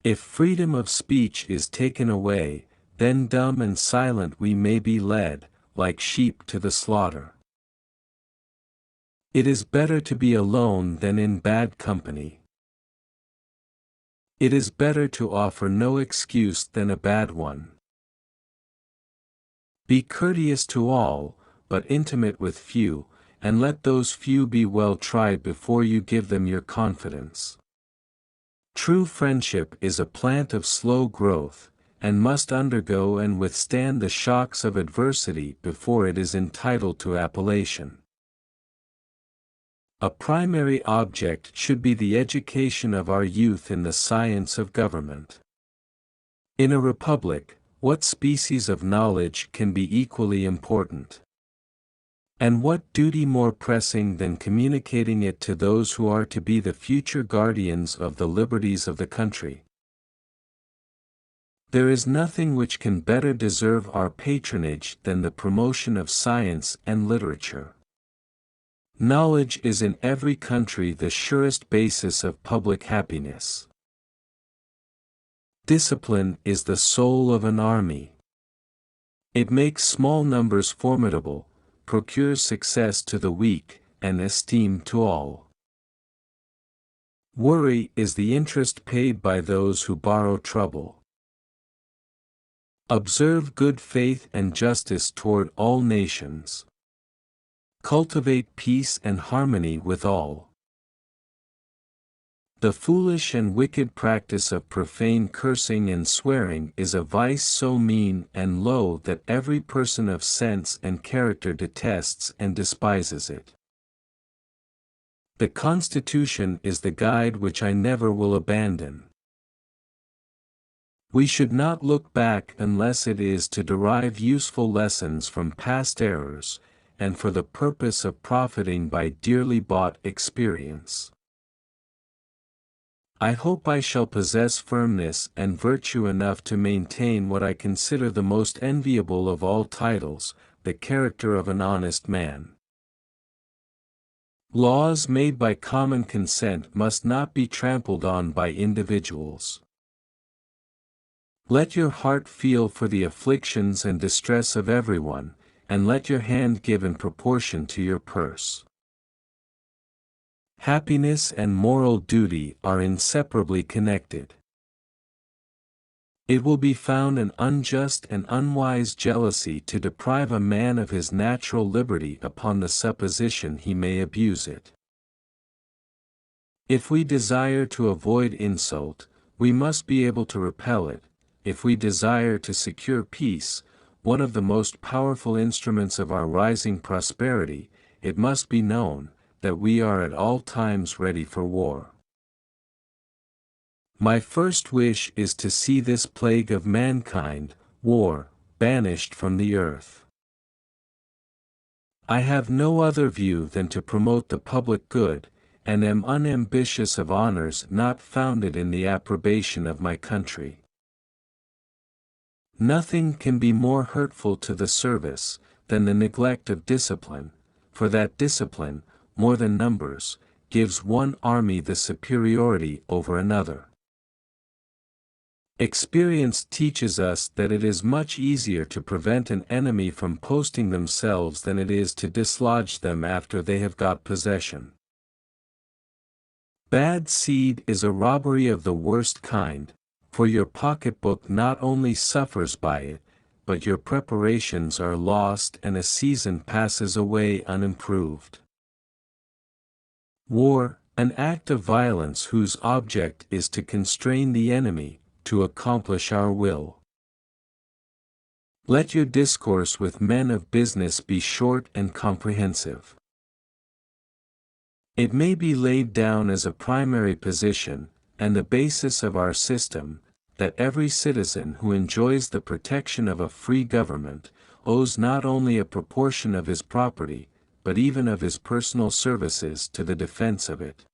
If freedom of speech is taken away, then dumb and silent we may be led, like sheep to the slaughter. It is better to be alone than in bad company. It is better to offer no excuse than a bad one. Be courteous to all, but intimate with few, and let those few be well tried before you give them your confidence. True friendship is a plant of slow growth, and must undergo and withstand the shocks of adversity before it is entitled to appellation. A primary object should be the education of our youth in the science of government. In a republic, what species of knowledge can be equally important? And what duty more pressing than communicating it to those who are to be the future guardians of the liberties of the country? There is nothing which can better deserve our patronage than the promotion of science and literature. Knowledge is in every country the surest basis of public happiness. Discipline is the soul of an army. It makes small numbers formidable, procures success to the weak, and esteem to all. Worry is the interest paid by those who borrow trouble. Observe good faith and justice toward all nations. Cultivate peace and harmony with all. The foolish and wicked practice of profane cursing and swearing is a vice so mean and low that every person of sense and character detests and despises it. The Constitution is the guide which I never will abandon. We should not look back unless it is to derive useful lessons from past errors, and for the purpose of profiting by dearly bought experience. I hope I shall possess firmness and virtue enough to maintain what I consider the most enviable of all titles, the character of an honest man. Laws made by common consent must not be trampled on by individuals. Let your heart feel for the afflictions and distress of everyone, and let your hand give in proportion to your purse. Happiness and moral duty are inseparably connected. It will be found an unjust and unwise jealousy to deprive a man of his natural liberty upon the supposition he may abuse it. If we desire to avoid insult, we must be able to repel it. If we desire to secure peace, one of the most powerful instruments of our rising prosperity, it must be known that we are at all times ready for war. My first wish is to see this plague of mankind, war, banished from the earth. I have no other view than to promote the public good, and am unambitious of honors not founded in the approbation of my country. Nothing can be more hurtful to the service than the neglect of discipline, for that discipline, more than numbers, gives one army the superiority over another. Experience teaches us that it is much easier to prevent an enemy from posting themselves than it is to dislodge them after they have got possession. Bad seed is a robbery of the worst kind, for your pocketbook not only suffers by it, but your preparations are lost and a season passes away unimproved. War, an act of violence whose object is to constrain the enemy, to accomplish our will. Let your discourse with men of business be short and comprehensive. It may be laid down as a primary position, and the basis of our system, that every citizen who enjoys the protection of a free government, owes not only a proportion of his property, but even of his personal services to the defense of it.